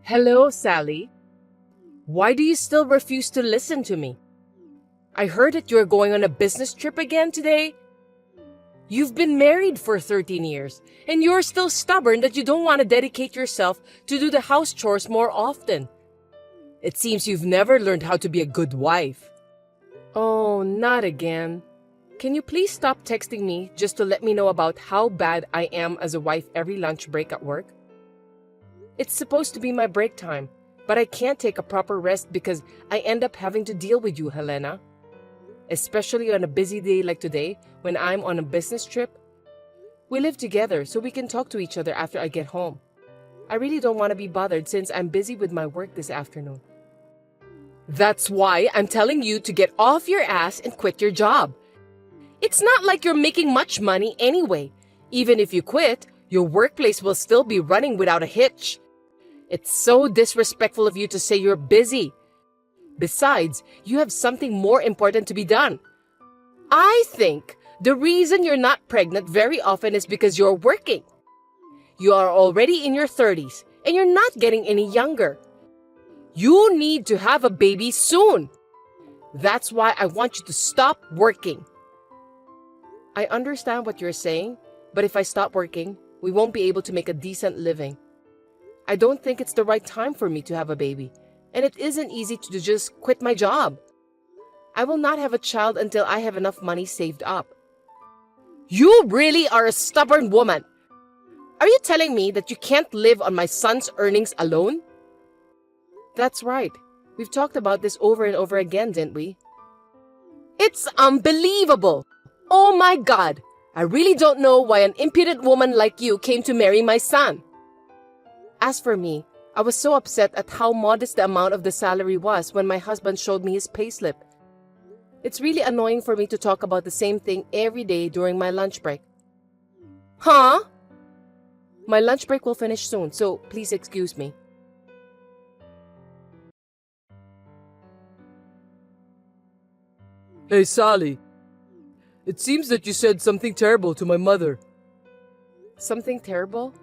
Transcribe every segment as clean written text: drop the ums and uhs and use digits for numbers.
Hello, Sally. Why do you still refuse to listen to me? I heard that you're going on a business trip again today. You've been married for 13 years, and you're still stubborn that you don't want to dedicate yourself to do the house chores more often. It seems you've never learned how to be a good wife. Oh, not again. Can you please stop texting me just to let me know about how bad I am as a wife every lunch break at work? It's supposed to be my break time, but I can't take a proper rest because I end up having to deal with you, Helena. Especially on a busy day like today when I'm on a business trip. We live together so we can talk to each other after I get home. I really don't want to be bothered since I'm busy with my work this afternoon. That's why I'm telling you to get off your ass and quit your job. It's not like you're making much money anyway. Even if you quit, your workplace will still be running without a hitch. It's so disrespectful of you to say you're busy. Besides, you have something more important to be done. I think the reason you're not pregnant very often is because you're working. You are already in your 30s and you're not getting any younger. You need to have a baby soon. That's why I want you to stop working. I understand what you're saying, but if I stop working, we won't be able to make a decent living. I don't think it's the right time for me to have a baby. And it isn't easy to just quit my job. I will not have a child until I have enough money saved up. You really are a stubborn woman. Are you telling me that you can't live on my son's earnings alone? That's right. We've talked about this over and over again, didn't we? It's unbelievable. Oh my God. I really don't know why an impudent woman like you came to marry my son. As for me, I was so upset at how modest the amount of the salary was when my husband showed me his payslip. It's really annoying for me to talk about the same thing every day during my lunch break. Huh? My lunch break will finish soon, so please excuse me. Hey, Sally. It seems that you said something terrible to my mother. Something terrible?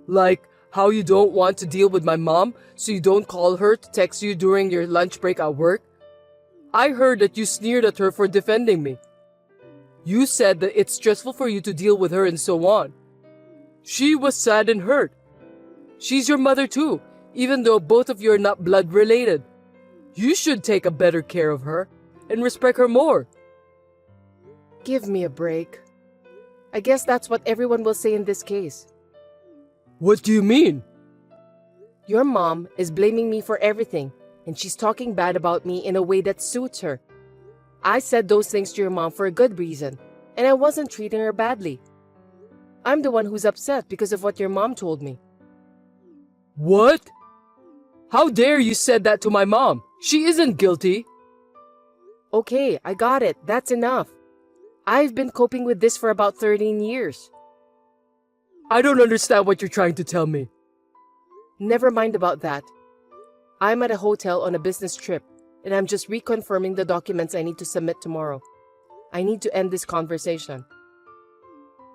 Like how you don't want to deal with my mom, so you don't call her to text you during your lunch break at work? I heard that you sneered at her for defending me. You said that it's stressful for you to deal with her and so on. She was sad and hurt. She's your mother too, even though both of you are not blood related. You should take a better care of her and respect her more. Give me a break. I guess that's what everyone will say in this case. What do you mean? Your mom is blaming me for everything, and she's talking bad about me in a way that suits her. I said those things to your mom for a good reason, and I wasn't treating her badly. I'm the one who's upset because of what your mom told me. What? How dare you said that to my mom? She isn't guilty. Okay, I got it. That's enough. I've been coping with this for about 13 years. I don't understand what you're trying to tell me. Never mind about that. I'm at a hotel on a business trip, and I'm just reconfirming the documents I need to submit tomorrow. I need to end this conversation.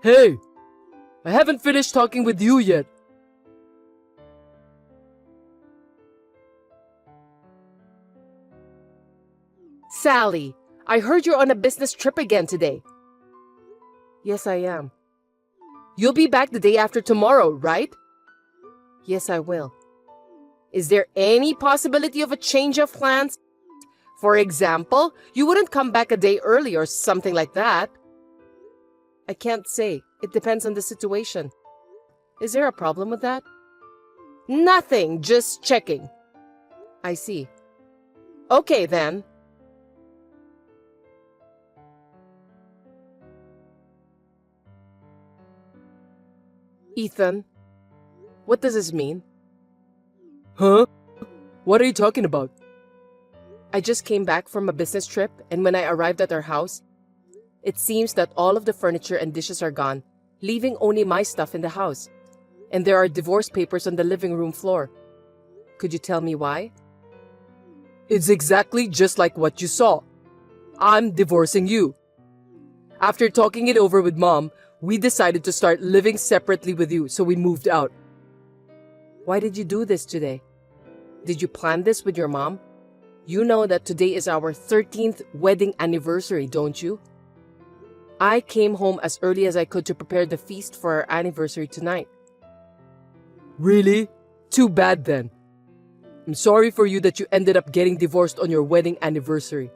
Hey, I haven't finished talking with you yet. Sally, I heard you're on a business trip again today. Yes, I am. You'll be back the day after tomorrow, right? Yes, I will. Is there any possibility of a change of plans? For example, you wouldn't come back a day early or something like that. I can't say. It depends on the situation. Is there a problem with that? Nothing, just checking. I see. Okay, then. Ethan, what does this mean? Huh? What are you talking about? I just came back from a business trip, and when I arrived at our house, it seems that all of the furniture and dishes are gone, leaving only my stuff in the house. And there are divorce papers on the living room floor. Could you tell me why? It's exactly just like what you saw. I'm divorcing you. After talking it over with Mom, we decided to start living separately with you, so we moved out. Why did you do this today? Did you plan this with your mom? You know that today is our 13th wedding anniversary, don't you? I came home as early as I could to prepare the feast for our anniversary tonight. Really? Too bad then. I'm sorry for you that you ended up getting divorced on your wedding anniversary.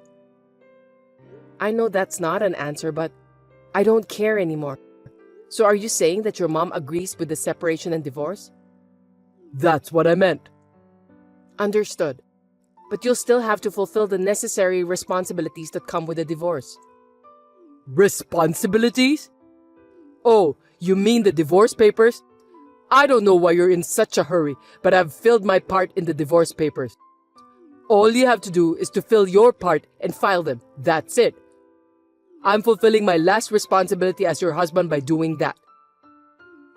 I know that's not an answer, but I don't care anymore. So are you saying that your mom agrees with the separation and divorce? That's what I meant. Understood. But you'll still have to fulfill the necessary responsibilities that come with a divorce. Responsibilities? Oh, you mean the divorce papers? I don't know why you're in such a hurry, but I've filled my part in the divorce papers. All you have to do is to fill your part and file them. That's it. I'm fulfilling my last responsibility as your husband by doing that.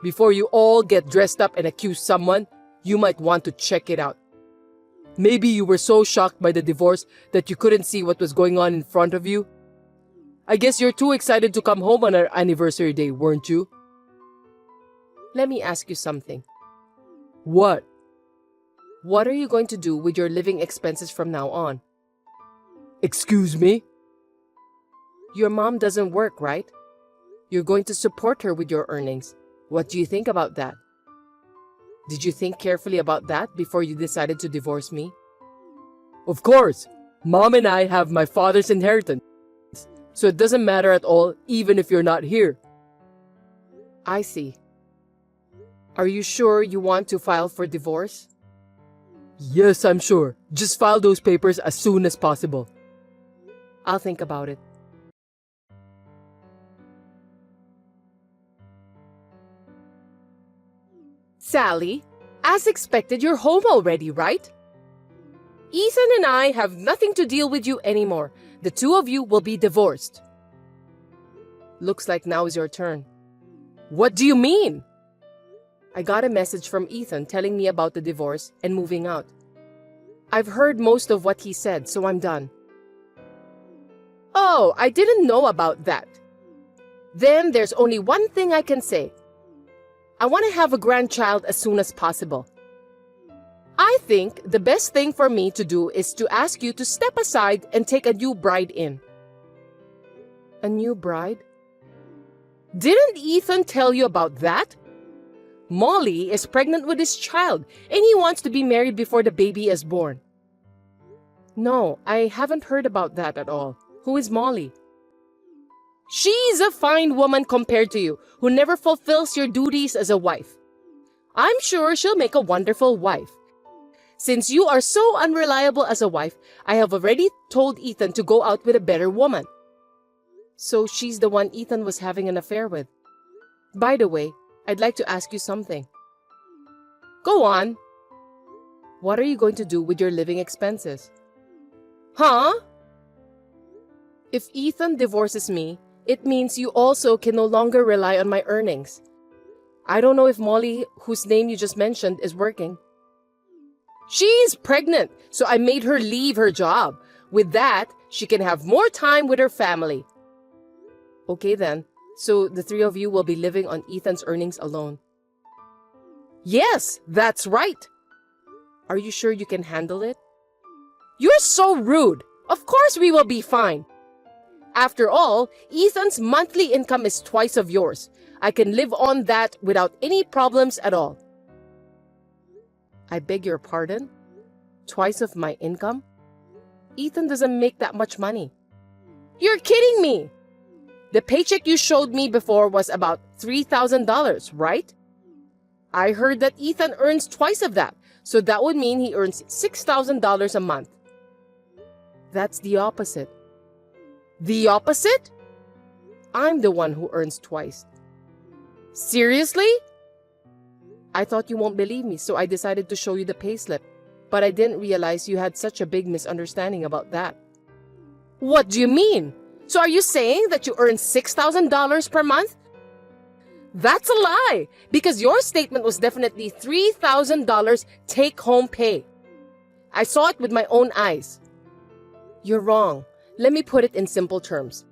Before you all get dressed up and accuse someone, you might want to check it out. Maybe you were so shocked by the divorce that you couldn't see what was going on in front of you. I guess you're too excited to come home on our anniversary day, weren't you? Let me ask you something. What? What are you going to do with your living expenses from now on? Excuse me? Your mom doesn't work, right? You're going to support her with your earnings. What do you think about that? Did you think carefully about that before you decided to divorce me? Of course. Mom and I have my father's inheritance. So it doesn't matter at all, even if you're not here. I see. Are you sure you want to file for divorce? Yes, I'm sure. Just file those papers as soon as possible. I'll think about it. Sally, as expected, you're home already, right? Ethan and I have nothing to deal with you anymore. The two of you will be divorced. Looks like now is your turn. What do you mean? I got a message from Ethan telling me about the divorce and moving out. I've heard most of what he said, so I'm done. Oh, I didn't know about that. Then there's only one thing I can say. I want to have a grandchild as soon as possible. I think the best thing for me to do is to ask you to step aside and take a new bride in. A new bride? Didn't Ethan tell you about that? Molly is pregnant with his child and he wants to be married before the baby is born. No, I haven't heard about that at all. Who is Molly? She's a fine woman compared to you, who never fulfills your duties as a wife. I'm sure she'll make a wonderful wife. Since you are so unreliable as a wife, I have already told Ethan to go out with a better woman. So she's the one Ethan was having an affair with. By the way, I'd like to ask you something. Go on. What are you going to do with your living expenses? Huh? If Ethan divorces me, it means you also can no longer rely on my earnings. I don't know if Molly, whose name you just mentioned, is working. She's pregnant, so I made her leave her job. With that, she can have more time with her family. Okay then, so the three of you will be living on Ethan's earnings alone. Yes, that's right. Are you sure you can handle it? You're so rude. Of course we will be fine. After all, Ethan's monthly income is twice of yours. I can live on that without any problems at all. I beg your pardon? Twice of my income? Ethan doesn't make that much money. You're kidding me! The paycheck you showed me before was about $3,000, right? I heard that Ethan earns twice of that, so that would mean he earns $6,000 a month. That's the opposite. The opposite? I'm the one who earns twice. Seriously? I thought you won't believe me, so I decided to show you the payslip. But I didn't realize you had such a big misunderstanding about that. What do you mean? So are you saying that you earn $6,000 per month? That's a lie, because your statement was definitely $3,000 take-home pay. I saw it with my own eyes. You're wrong. Let me put it in simple terms.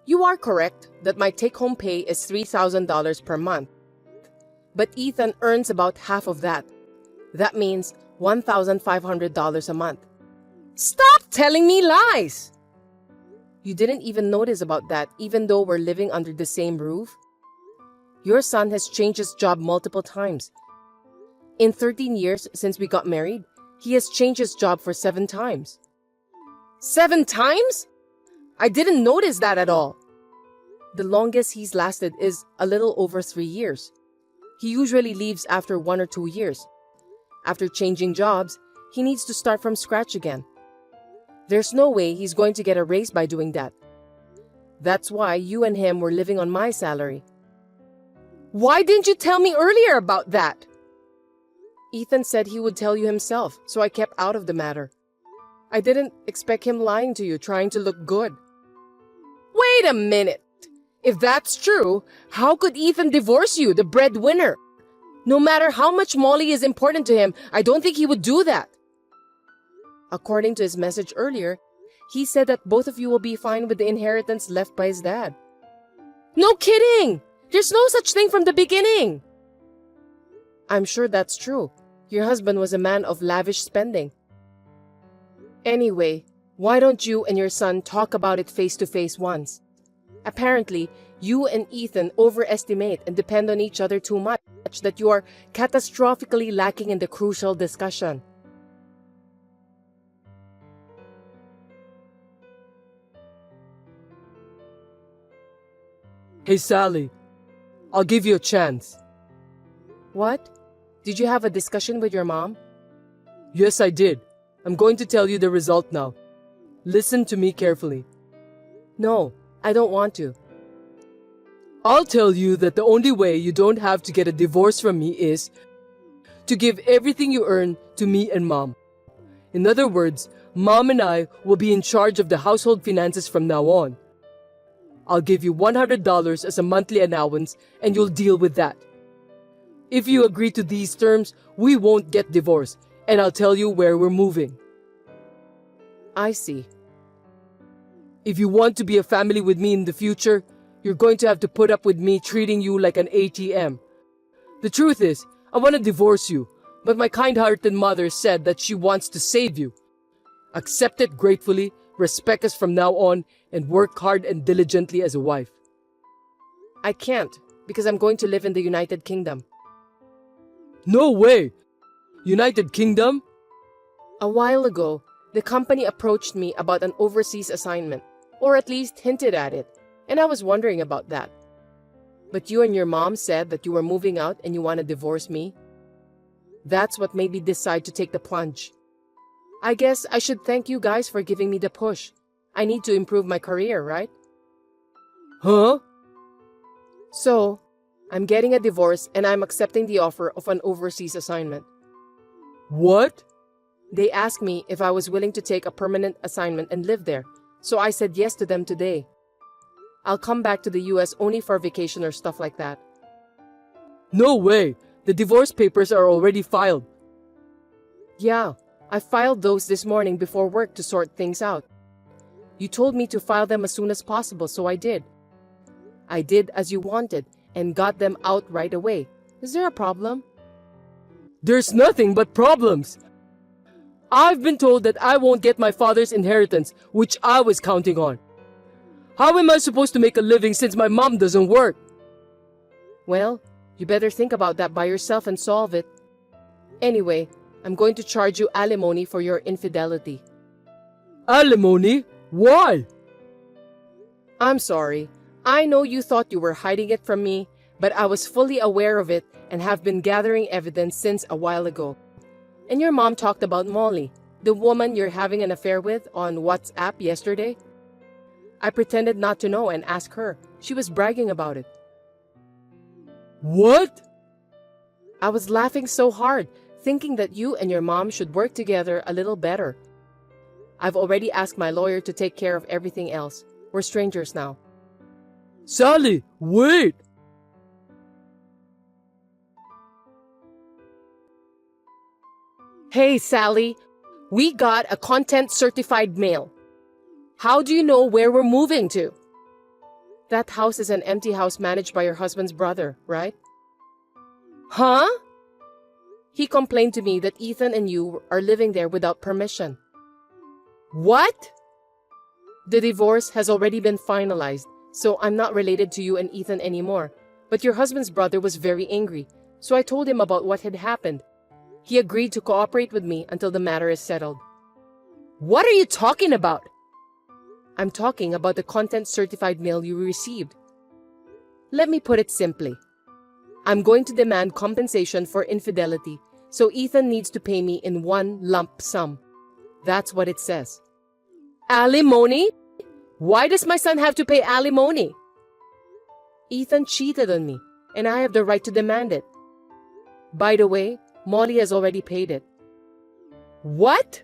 You are correct that my take-home pay is $3,000 per month. but Ethan earns about half of that. That means $1,500 a month. Stop telling me lies! You didn't even notice about that, even though we're living under the same roof? Your son has changed his job multiple times. In 13 years since we got married, he has changed his job for 7 times. 7 times? I didn't notice that at all. The longest he's lasted is a little over 3 years. He usually leaves after 1 or 2 years. After changing jobs, he needs to start from scratch again. There's no way he's going to get a raise by doing that. That's why you and him were living on my salary. Why didn't you tell me earlier about that? Ethan said he would tell you himself, so I kept out of the matter. I didn't expect him lying to you, trying to look good. Wait a minute! If that's true, how could Ethan divorce you, the breadwinner? No matter how much Molly is important to him, I don't think he would do that. According to his message earlier, he said that both of you will be fine with the inheritance left by his dad. No kidding! There's no such thing from the beginning! I'm sure that's true. Your husband was a man of lavish spending. Anyway, why don't you and your son talk about it face to face once? Apparently, you and Ethan overestimate and depend on each other too much that you are catastrophically lacking in the crucial discussion. Hey, Sally. I'll give you a chance. What? Did you have a discussion with your mom? Yes, I did. I'm going to tell you the result now. Listen to me carefully. No, I don't want to. I'll tell you that the only way you don't have to get a divorce from me is to give everything you earn to me and Mom. In other words, Mom and I will be in charge of the household finances from now on. I'll give you $100 as a monthly allowance and you'll deal with that. If you agree to these terms, we won't get divorced, and I'll tell you where we're moving. I see. If you want to be a family with me in the future, you're going to have to put up with me treating you like an ATM. The truth is, I want to divorce you, but my kind-hearted mother said that she wants to save you. Accept it gratefully, respect us from now on, and work hard and diligently as a wife. I can't, because I'm going to live in the United Kingdom. No way! United Kingdom? A while ago, the company approached me about an overseas assignment, or at least hinted at it, and I was wondering about that. But you and your mom said that you were moving out and you want to divorce me. That's what made me decide to take the plunge. I guess I should thank you guys for giving me the push. I need to improve my career, right? Huh? So, I'm getting a divorce and I'm accepting the offer of an overseas assignment. What? They asked me if I was willing to take a permanent assignment and live there, so I said yes to them today. I'll come back to the US only for vacation or stuff like that. No way! The divorce papers are already filed. Yeah, I filed those this morning before work to sort things out. You told me to file them as soon as possible, so I did. I did as you wanted and got them out right away. Is there a problem? There's nothing but problems. I've been told that I won't get my father's inheritance, which I was counting on. How am I supposed to make a living since my mom doesn't work? Well, you better think about that by yourself and solve it. Anyway, I'm going to charge you alimony for your infidelity. Alimony? Why? I'm sorry. I know you thought you were hiding it from me, but I was fully aware of it and have been gathering evidence since a while ago. And your mom talked about Molly, the woman you're having an affair with, on WhatsApp yesterday. I pretended not to know and asked her. She was bragging about it. What? I was laughing so hard, thinking that you and your mom should work together a little better. I've already asked my lawyer to take care of everything else. We're strangers now. Sally, wait! Hey, Sally, we got a content certified mail. How do you know where we're moving to? That house is an empty house managed by your husband's brother, right? Huh? He complained to me that Ethan and you are living there without permission. What? The divorce has already been finalized, so I'm not related to you and Ethan anymore. But your husband's brother was very angry, so I told him about what had happened. He agreed to cooperate with me until the matter is settled. What are you talking about? I'm talking about the content certified mail you received. Let me put it simply. I'm going to demand compensation for infidelity, so Ethan needs to pay me in one lump sum. That's what it says. Alimony? Why does my son have to pay alimony? Ethan cheated on me, and I have the right to demand it. By the way, Molly has already paid it. What?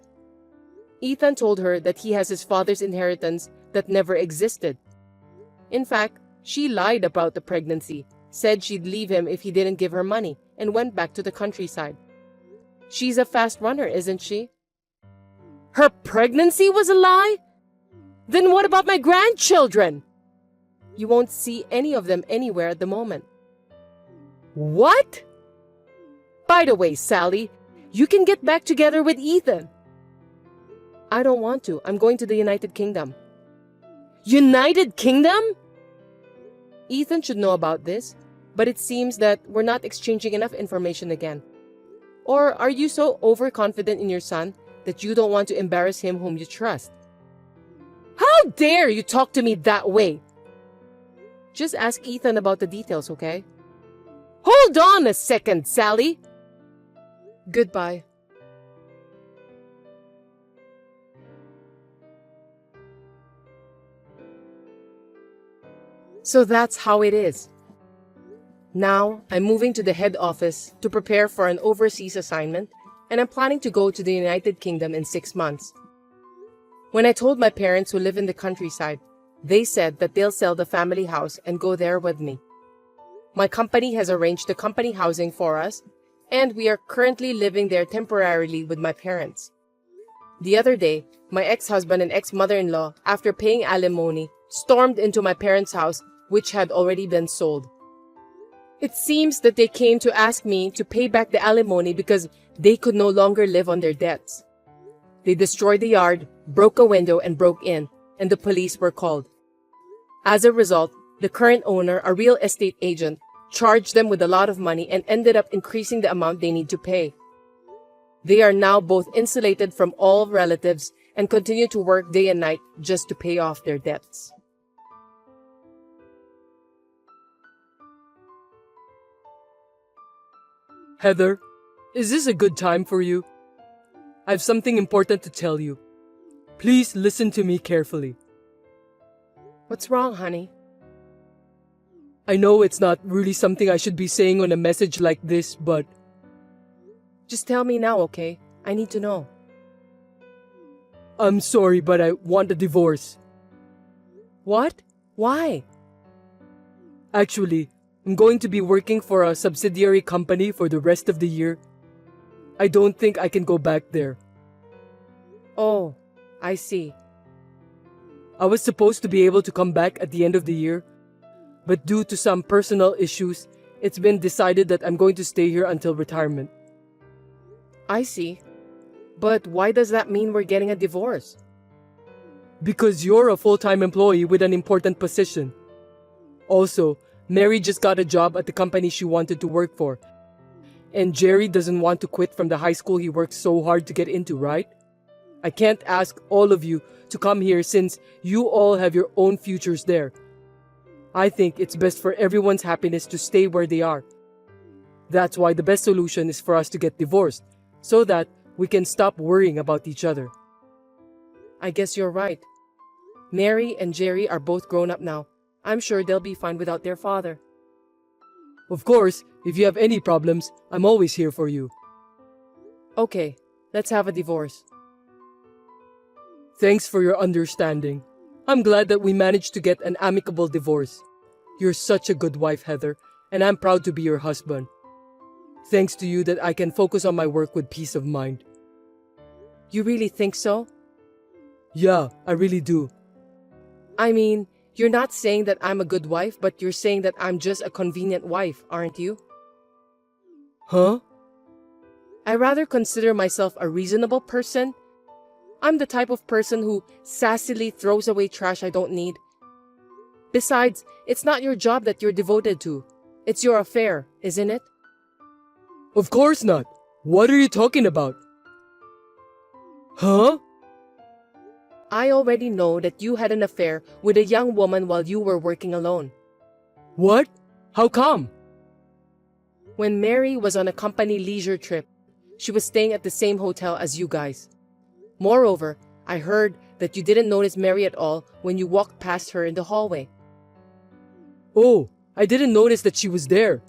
Ethan told her that he has his father's inheritance that never existed. In fact, she lied about the pregnancy, said she'd leave him if he didn't give her money, and went back to the countryside. She's a fast runner, isn't she? Her pregnancy was a lie? Then what about my grandchildren? You won't see any of them anywhere at the moment. What? By the way, Sally, you can get back together with Ethan. I don't want to. I'm going to the United Kingdom. United Kingdom? Ethan should know about this, but it seems that we're not exchanging enough information again. Or are you so overconfident in your son that you don't want to embarrass him whom you trust? How dare you talk to me that way? Just ask Ethan about the details, okay? Hold on a second, Sally. Goodbye. So that's how it is. Now, I'm moving to the head office to prepare for an overseas assignment, and I'm planning to go to the United Kingdom in 6 months. When I told my parents who live in the countryside, they said that they'll sell the family house and go there with me. My company has arranged the company housing for us, and we are currently living there temporarily with my parents. The other day, my ex-husband and ex-mother-in-law, after paying alimony, stormed into my parents' house, which had already been sold. It seems that they came to ask me to pay back the alimony because they could no longer live on their debts. They destroyed the yard, broke a window, and broke in, and the police were called. As a result, the current owner, a real estate agent, charged them with a lot of money and ended up increasing the amount they need to pay. They are now both insulated from all relatives and continue to work day and night just to pay off their debts. Heather, is this a good time for you? I have something important to tell you. Please listen to me carefully. What's wrong, honey? I know it's not really something I should be saying on a message like this, but Just tell me now, okay? I need to know. I'm sorry, but I want a divorce. What? Why? Actually, I'm going to be working for a subsidiary company for the rest of the year. I don't think I can go back there. Oh, I see. I was supposed to be able to come back at the end of the year, but due to some personal issues, it's been decided that I'm going to stay here until retirement. I see. But why does that mean we're getting a divorce? Because you're a full-time employee with an important position. Also, Mary just got a job at the company she wanted to work for. And Jerry doesn't want to quit from the high school he worked so hard to get into, right? I can't ask all of you to come here since you all have your own futures there. I think it's best for everyone's happiness to stay where they are. That's why the best solution is for us to get divorced, so that we can stop worrying about each other. I guess you're right. Mary and Jerry are both grown up now. I'm sure they'll be fine without their father. Of course, if you have any problems, I'm always here for you. Okay, let's have a divorce. Thanks for your understanding. I'm glad that we managed to get an amicable divorce. You're such a good wife, Heather, and I'm proud to be your husband. Thanks to you that I can focus on my work with peace of mind. You really think so? Yeah, I really do. I mean, you're not saying that I'm a good wife, but you're saying that I'm just a convenient wife, aren't you? Huh? I rather consider myself a reasonable person. I'm the type of person who sassily throws away trash I don't need. Besides, it's not your job that you're devoted to. It's your affair, isn't it? Of course not. What are you talking about? Huh? I already know that you had an affair with a young woman while you were working alone. What? How come? When Mary was on a company leisure trip, she was staying at the same hotel as you guys. Moreover, I heard that you didn't notice Mary at all when you walked past her in the hallway. Oh, I didn't notice that she was there.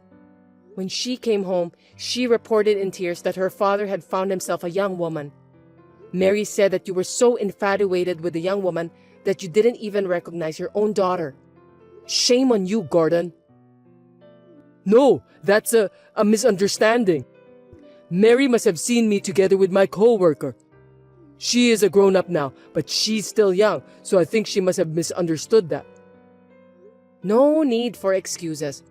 When she came home, she reported in tears that her father had found himself a young woman. Mary said that you were so infatuated with the young woman that you didn't even recognize your own daughter. Shame on you, Gordon. No, that's a misunderstanding. Mary must have seen me together with my co-worker. She is a grown-up now, but she's still young, so I think she must have misunderstood that. No need for excuses.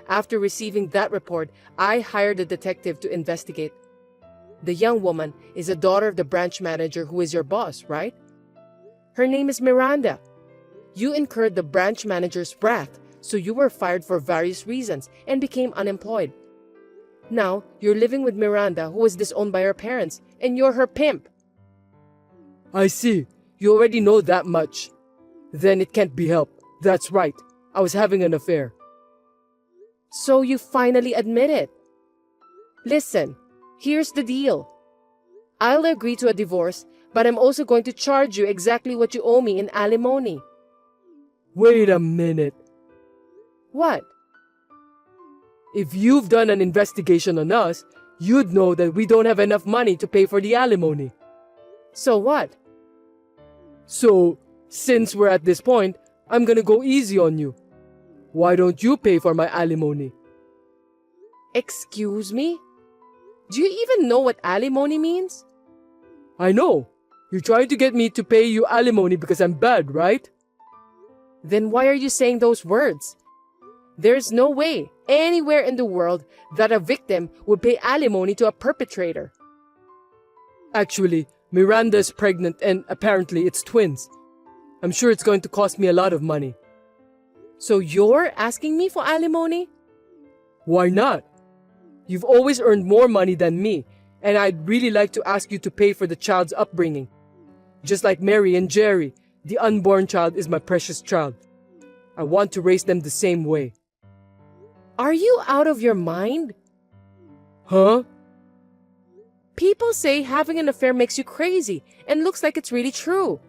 After receiving that report, I hired a detective to investigate. The young woman is a daughter of the branch manager who is your boss, right? Her name is Miranda. You incurred the branch manager's wrath, so you were fired for various reasons and became unemployed. Now, you're living with Miranda, who was disowned by her parents, and you're her pimp. I see. You already know that much. Then it can't be helped. That's right. I was having an affair. So you finally admit it. Listen, here's the deal. I'll agree to a divorce, but I'm also going to charge you exactly what you owe me in alimony. Wait a minute. What? If you've done an investigation on us, you'd know that we don't have enough money to pay for the alimony. So what? So, since we're at this point, I'm gonna go easy on you. Why don't you pay for my alimony? Excuse me? Do you even know what alimony means? I know. You're trying to get me to pay you alimony because I'm bad, right? Then why are you saying those words? There's no way, anywhere in the world, that a victim would pay alimony to a perpetrator. Actually, Miranda's pregnant and apparently it's twins. I'm sure it's going to cost me a lot of money. So you're asking me for alimony? Why not? You've always earned more money than me, and I'd really like to ask you to pay for the child's upbringing. Just like Mary and Jerry, the unborn child is my precious child. I want to raise them the same way. Are you out of your mind? Huh? People say having an affair makes you crazy and looks like it's really true.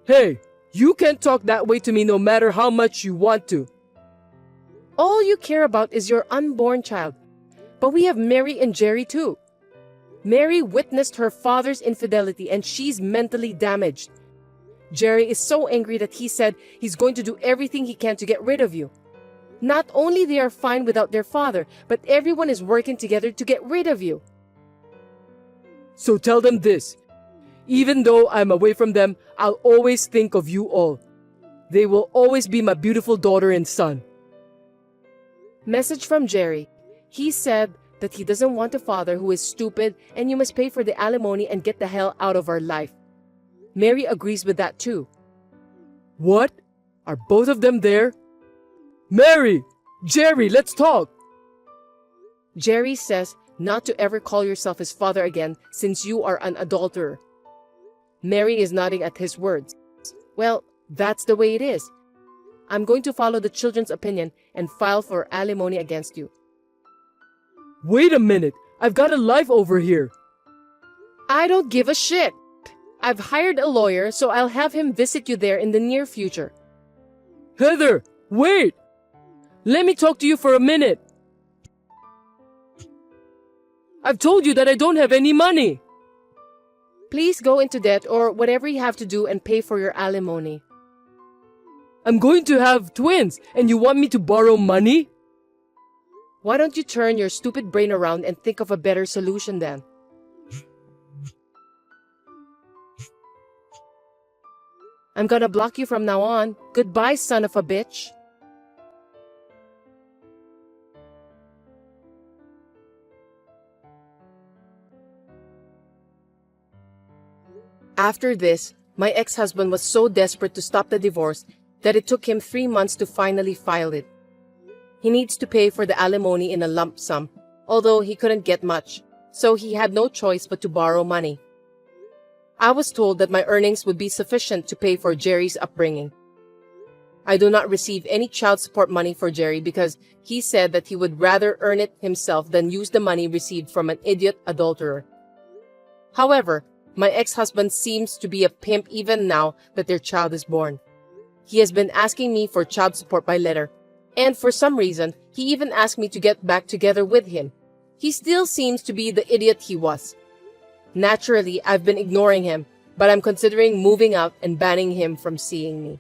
Hey, you can't talk that way to me no matter how much you want to. All you care about is your unborn child. But we have Mary and Jerry too. Mary witnessed her father's infidelity and she's mentally damaged. Jerry is so angry that he said he's going to do everything he can to get rid of you. Not only they are fine without their father, but everyone is working together to get rid of you. So tell them this. Even though I'm away from them, I'll always think of you all. They will always be my beautiful daughter and son. Message from Jerry. He said that he doesn't want a father who is stupid and you must pay for the alimony and get the hell out of our life. Mary agrees with that too. What? Are both of them there? Mary! Jerry, let's talk! Jerry says not to ever call yourself his father again since you are an adulterer. Mary is nodding at his words. Well, that's the way it is. I'm going to follow the children's opinion and file for alimony against you. Wait a minute! I've got a life over here! I don't give a shit! I've hired a lawyer, so I'll have him visit you there in the near future. Heather! Wait! Let me talk to you for a minute! I've told you that I don't have any money! Please go into debt or whatever you have to do and pay for your alimony. I'm going to have twins, and you want me to borrow money? Why don't you turn your stupid brain around and think of a better solution then? I'm gonna block you from now on. Goodbye, son of a bitch. After this, my ex-husband was so desperate to stop the divorce that it took him 3 months to finally file it. He needs to pay for the alimony in a lump sum, although he couldn't get much, so he had no choice but to borrow money. I was told that my earnings would be sufficient to pay for Jerry's upbringing. I do not receive any child support money for Jerry because he said that he would rather earn it himself than use the money received from an idiot adulterer. However, my ex-husband seems to be a pimp even now that their child is born. He has been asking me for child support by letter, and for some reason, he even asked me to get back together with him. He still seems to be the idiot he was. Naturally, I've been ignoring him, but I'm considering moving out and banning him from seeing me.